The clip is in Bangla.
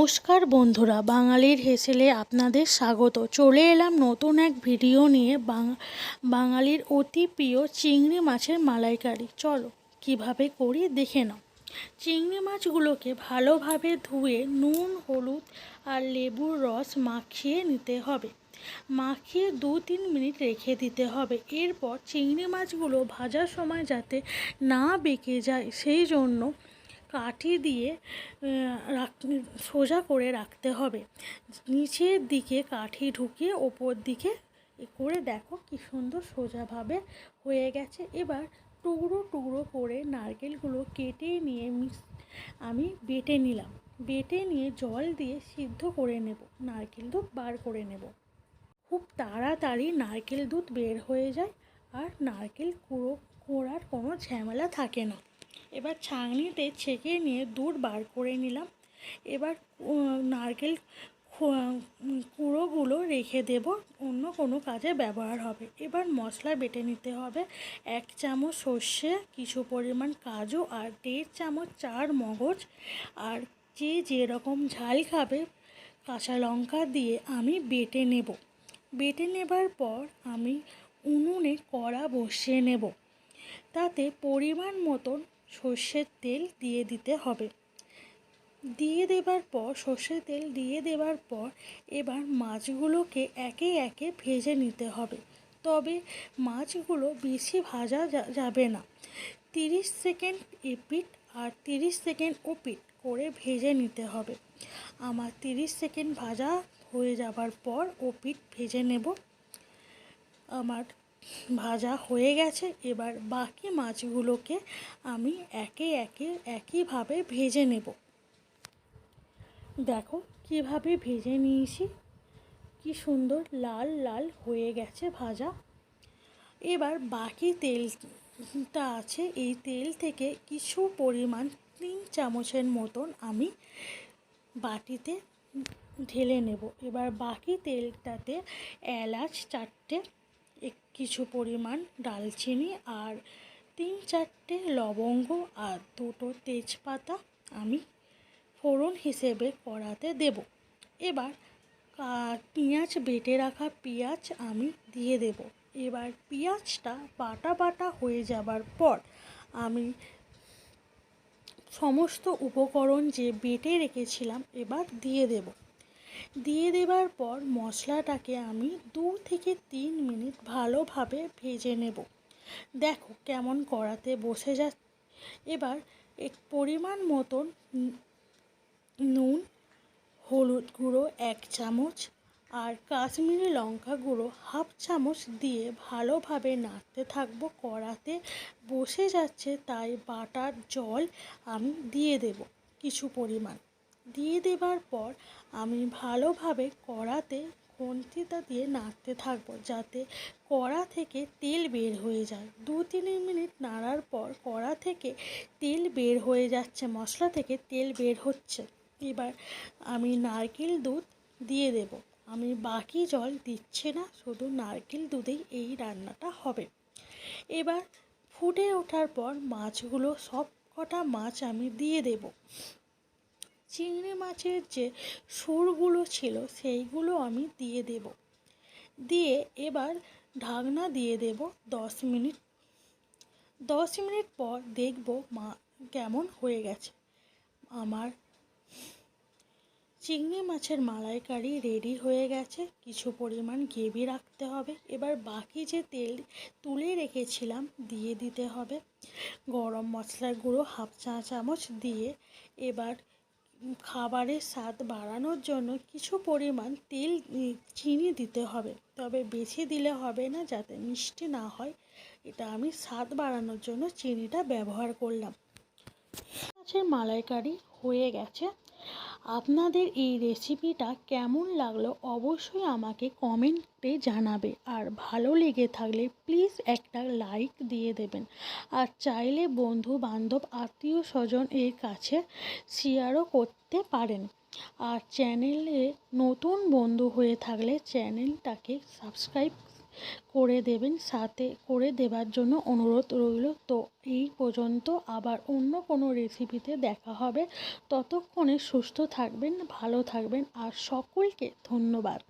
নমস্কার বন্ধুরা, বাঙালির হেসেলে আপনাদের স্বাগত। চলে এলাম নতুন এক ভিডিও নিয়ে। বাঙালির অতি প্রিয় চিংড়ি মাছের মালাইকারি। চলো কিভাবে করি দেখে নাও। চিংড়ি মাছগুলোকে ভালোভাবে ধুয়ে নুন, হলুদ আর লেবুর রস মাখিয়ে নিতে হবে। মাখিয়ে 2-3 মিনিট রেখে দিতে হবে। এরপর চিংড়ি মাছগুলো ভাজার সময় যাতে না বেঁকে যায় সেই জন্য কাঠি দিয়ে সোজা করে রাখতে হবে। নিচের দিকে কাঠি ঢুকিয়ে ওপর দিকে করে দেখো কি সুন্দর সোজাভাবে হয়ে গেছে। এবার টুকরো টুকরো করে নারকেলগুলো কেটে নিয়ে আমি বেটে নিলাম। বেটে নিয়ে জল দিয়ে সিদ্ধ করে নেব, নারকেল দুধ বার করে নেব। খুব তাড়াতাড়ি নারকেল দুধ বের হয়ে যায় আর নারকেল কোড়ার কোনো ঝামেলা থাকে না। এবার ছাঁকনিতে ছেঁকে নিয়ে দুধ বার করে নিলাম। এবার নারকেল কুঁড়োগুলো রেখে দেব, অন্য কোনো কাজে ব্যবহার হবে। এবার মশলা বেটে নিতে হবে। 1 চামচ সর্ষে, কিছু পরিমাণ কাজু আর 1.5 চামচ চার মগজ, আর যে যেরকম ঝাল খাবে কাঁচা লঙ্কা দিয়ে আমি বেটে নেব। বেটে নেবার পর আমি উনুনে কড়া বসিয়ে নেব। তাতে পরিমাণ মতন সর্ষের তেল দিয়ে দিতে হবে। সর্ষের তেল দিয়ে দেবার পর এবার মাছগুলোকে একে একে ভেজে নিতে হবে। তবে মাছগুলো বেশি ভাজা যাবে না। 30 সেকেন্ড এপিঠ আর 30 সেকেন্ড ওপিঠ করে ভেজে নিতে হবে। আমার 30 সেকেন্ড ভাজা হয়ে যাবার পর ওপিঠ ভেজে নেব। আমার ভাজা হয়ে গেছে। এবার বাকি মাছগুলোকে আমি একে একে একইভাবে ভেজে নেব। দেখো কিভাবে ভেজে নিয়েছি, কি সুন্দর লাল লাল হয়ে গেছে ভাজা। এবার বাকি তেলটা আছে, এই তেল থেকে কিছু পরিমাণ 3 চামচের মতন আমি বাটিতে ঢেলে নেব। এবার বাকি তেলটাতে এলাচ 4টে, কিছু পরিমাণ দারচিনি আর 3-4টে লবঙ্গ আর 2টো তেজপাতা আমি ফোড়ন হিসেবে কড়াতে দেব। এবার পেঁয়াজ, বেটে রাখা পেঁয়াজ আমি দিয়ে দেব। এবার পেঁয়াজটা বাটা হয়ে যাবার পর আমি সমস্ত উপকরণ যে বেটে রেখেছিলাম এবার দিয়ে দেব। দিয়ে দেবার পর মশলাটাকে আমি 2 থেকে 3 মিনিট ভালোভাবে ভেজে নেব। দেখো কেমন কড়াতে বসে যাচ্ছে। এবার পরিমাণ মতন নুন, হলুদ গুঁড়ো 1 চামচ আর কাশ্মীরি লঙ্কা গুঁড়ো 1/2 চামচ দিয়ে ভালোভাবে নাড়তে থাকবো। কড়াতে বসে যাচ্ছে তাই বাটার জল আমি দিয়ে দেব কিছু পরিমাণ। দিয়ে দেবার পর আমি ভালোভাবে কড়াতে খুন্তিটা দিয়ে নাড়তে থাকবো যাতে কড়া থেকে তেল বের হয়ে যায়। 2-3 মিনিট নাড়ার পর কড়া থেকে তেল বের হয়ে যাচ্ছে, মশলা থেকে তেল বের হচ্ছে। এবার আমি নারকেল দুধ দিয়ে দেব। আমি বাকি জল দিচ্ছি না, শুধু নারকেল দুধেই এই রান্নাটা হবে। এবার ফুটে ওঠার পর মাছগুলো, সব কটা মাছ আমি দিয়ে দেব। চিংড়ি মাছের যে সুরগুলো ছিল সেইগুলো আমি দিয়ে দেব। দিয়ে এবার ঢাকনা দিয়ে দেব 10 মিনিট। 10 মিনিট পর দেখব কেমন হয়ে গেছে। আমার চিংড়ি মাছের মালাইকারি রেডি হয়ে গেছে। কিছু পরিমাণ গ্রেভি রাখতে হবে। এবার বাকি যে তেল তুলে রেখেছিলাম দিয়ে দিতে হবে। গরম মশলার গুঁড়ো 1/2 চা চামচ দিয়ে এবার খাবারের স্বাদ বাড়ানোর জন্য কিছু পরিমাণ চিনি দিতে হবে। তবে বেশি দিলে হবে না, যাতে মিষ্টি না হয়। এটা আমি স্বাদ বাড়ানোর জন্য চিনিটা ব্যবহার করলাম। মাছের মালাইকারি হয়ে গেছে। আপনাদের এই রেসিপিটা কেমন লাগলো অবশ্যই আমাকে কমেন্টে জানাবে। আর ভালো লেগে থাকলে প্লিজ একটা লাইক দিয়ে দেবেন। আর চাইলে বন্ধু বান্ধব আত্মীয় স্বজন এর কাছে শেয়ারও করতে পারেন। আর চ্যানেলে নতুন বন্ধু হয়ে থাকলে চ্যানেলটাকে সাবস্ক্রাইব করে দেবেন, সাথে করে দেবার জন্য অনুরোধ রইল। তো এই পর্যন্ত, আবার অন্য কোনো রেসিপিতে দেখা হবে। ততক্ষণে সুস্থ থাকবেন, ভালো থাকবেন, আর সকলকে ধন্যবাদ।